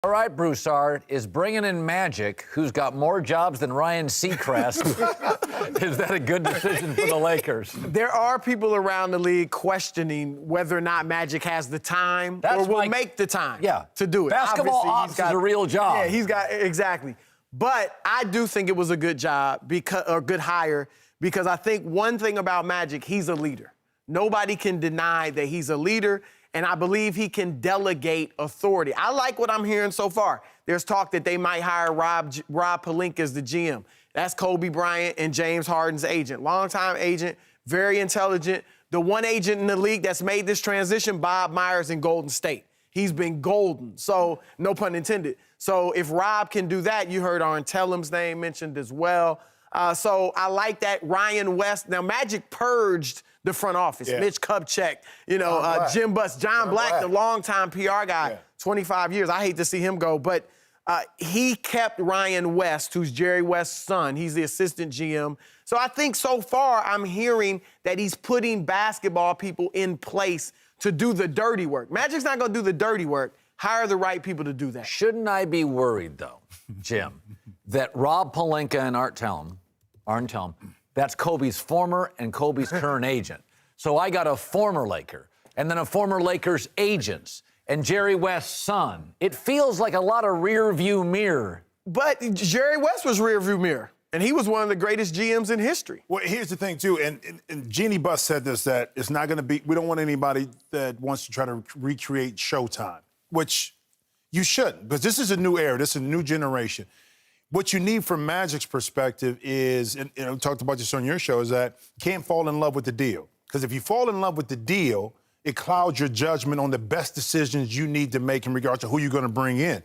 All right, Broussard is bringing in Magic, who's got more jobs than Ryan Seacrest. Is that a good decision for the Lakers? There are people around the league questioning whether or not Magic has the time or will make the time to do it. Basketball ops is a real job. Yeah, he's got, exactly. But I do think it was a good job, or good hire, because I think one thing about Magic, he's a leader. Nobody can deny that he's a leader, and I believe he can delegate authority. I like what I'm hearing so far. There's talk that they might hire Rob Pelinka as the GM. That's Kobe Bryant and James Harden's agent. Longtime agent, very intelligent. The one agent in the league that's made this transition, Bob Myers in Golden State. He's been golden, so no pun intended. So if Rob can do that, you heard Arn Tellem's name mentioned as well. So I like that. Ryan West. Now, Magic purged the front office. Yeah. Mitch Kupchak, Jim Buss, John Black, the longtime PR guy, 25 years. I hate to see him go, but he kept Ryan West, who's Jerry West's son. He's the assistant GM. So I think so far I'm hearing that he's putting basketball people in place to do the dirty work. Magic's not going to do the dirty work. Hire the right people to do that. Shouldn't I be worried, though, Jim, that Rob Pelinka and Arn Tellem, that's Kobe's former and Kobe's current agent. So I got a former Laker and then a former Lakers agents and Jerry West's son. It feels like a lot of rear view mirror. But Jerry West was rear view mirror, and he was one of the greatest GMs in history. Well, here's the thing, too, and Jeannie Buss said this, that it's not going to be, we don't want anybody that wants to try to recreate Showtime, which you shouldn't, because this is a new era, this is a new generation. What you need from Magic's perspective is, and we talked about this on your show, is that you can't fall in love with the deal. Because if you fall in love with the deal, it clouds your judgment on the best decisions you need to make in regards to who you're going to bring in.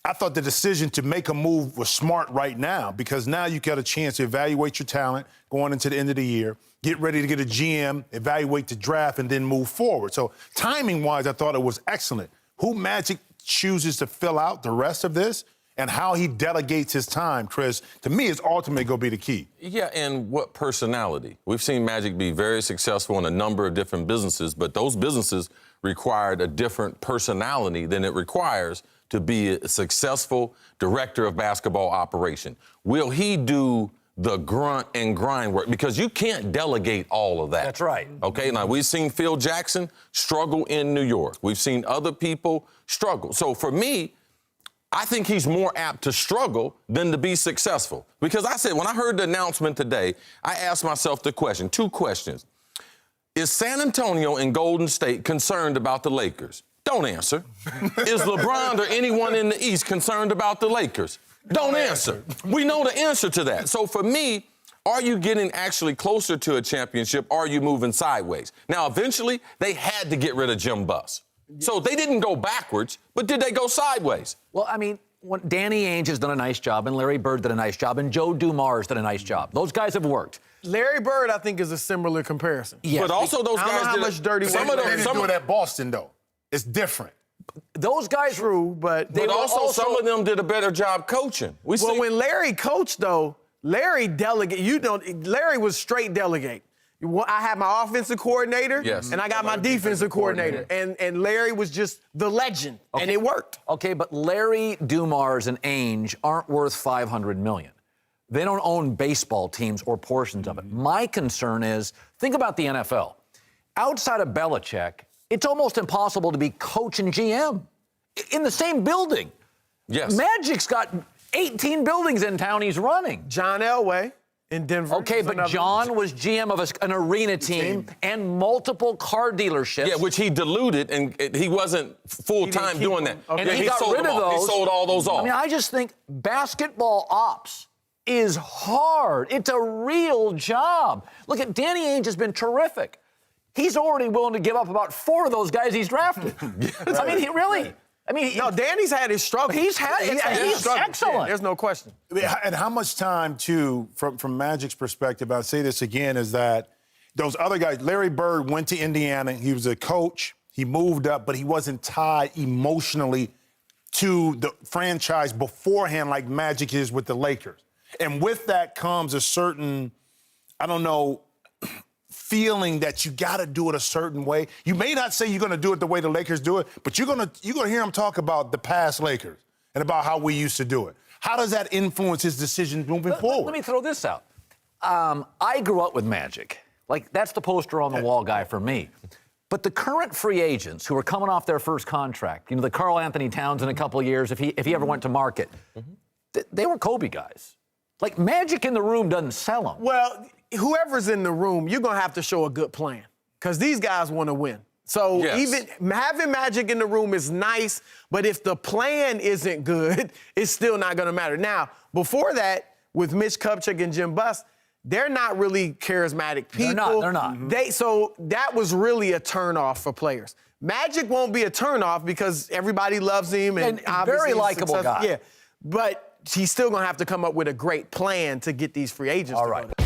I thought the decision to make a move was smart right now, because now you got a chance to evaluate your talent going into the end of the year, get ready to get a GM, evaluate the draft, and then move forward. So timing-wise, I thought it was excellent. Who Magic chooses to fill out the rest of this and how he delegates his time, Chris, to me, is ultimately going to be the key. Yeah, and what personality? We've seen Magic be very successful in a number of different businesses, but those businesses required a different personality than it requires to be a successful director of basketball operation. Will he do the grunt and grind work? Because you can't delegate all of that. That's right. Okay, now we've seen Phil Jackson struggle in New York. We've seen other people struggle. So for me, I think he's more apt to struggle than to be successful. Because I said, when I heard the announcement today, I asked myself the question, two questions. Is San Antonio and Golden State concerned about the Lakers? Don't answer. Is LeBron or anyone in the East concerned about the Lakers? Don't answer. We know the answer to that. So for me, are you getting actually closer to a championship? Or are you moving sideways? Now, eventually, they had to get rid of Jim Buss. So they didn't go backwards, but did they go sideways? Well, I mean, Danny Ainge has done a nice job, and Larry Bird did a nice job, and Joe Dumars did a nice job. Those guys have worked. Larry Bird, I think, is a similar comparison. Yes. But also those guys I don't know how much dirty work They didn't do it at Boston, though. It's different. Those guys True, but But also some of them did a better job coaching. Well, when Larry coached, though, Larry Larry was straight delegate. I had my offensive coordinator, and I got my defensive coordinator. And Larry was just the legend, and it worked. Okay, but Larry, Dumars, and Ainge aren't worth $500 million. They don't own baseball teams or portions of it. My concern is, think about the NFL. Outside of Belichick, it's almost impossible to be coach and GM in the same building. Yes. Magic's got 18 buildings in town he's running. John Elway in Denver. Okay, but John was GM of an arena team and multiple car dealerships. Yeah, which he diluted, and he wasn't full-time doing that. And Yeah, he got sold rid them of off. those. He sold all those off. I mean, I just think basketball ops is hard. It's a real job. Look, at Danny Ainge has been terrific. He's already willing to give up about 4 of those guys he's drafted. I mean, he really... I mean, no, Danny's had his struggle. He's excellent. Yeah, there's no question. And how much time, too, from Magic's perspective, I'll say this again, is that those other guys, Larry Bird went to Indiana. He was a coach. He moved up, but he wasn't tied emotionally to the franchise beforehand like Magic is with the Lakers. And with that comes a certain, I don't know, feeling that you got to do it a certain way. You may not say you're going to do it the way the Lakers do it, but you're going to hear him talk about the past Lakers and about how we used to do it. How does that influence his decisions moving forward? Let me throw this out. I grew up with Magic. Like, that's the poster on the wall guy for me. But the current free agents who are coming off their first contract, the Karl Anthony Towns in a couple of years, if he ever went to market, they were Kobe guys. Like, Magic in the room doesn't sell them. Well, whoever's in the room, you're going to have to show a good plan because these guys want to win. So Yes. even having Magic in the room is nice, but if the plan isn't good, it's still not going to matter. Now, before that, with Mitch Kupchak and Jim Buss, they're not really charismatic people. They're not. So that was really a turnoff for players. Magic won't be a turnoff because everybody loves him and obviously very he's likable successful. guy. Yeah, but he's still going to have to come up with a great plan to get these free agents. All to right. go to.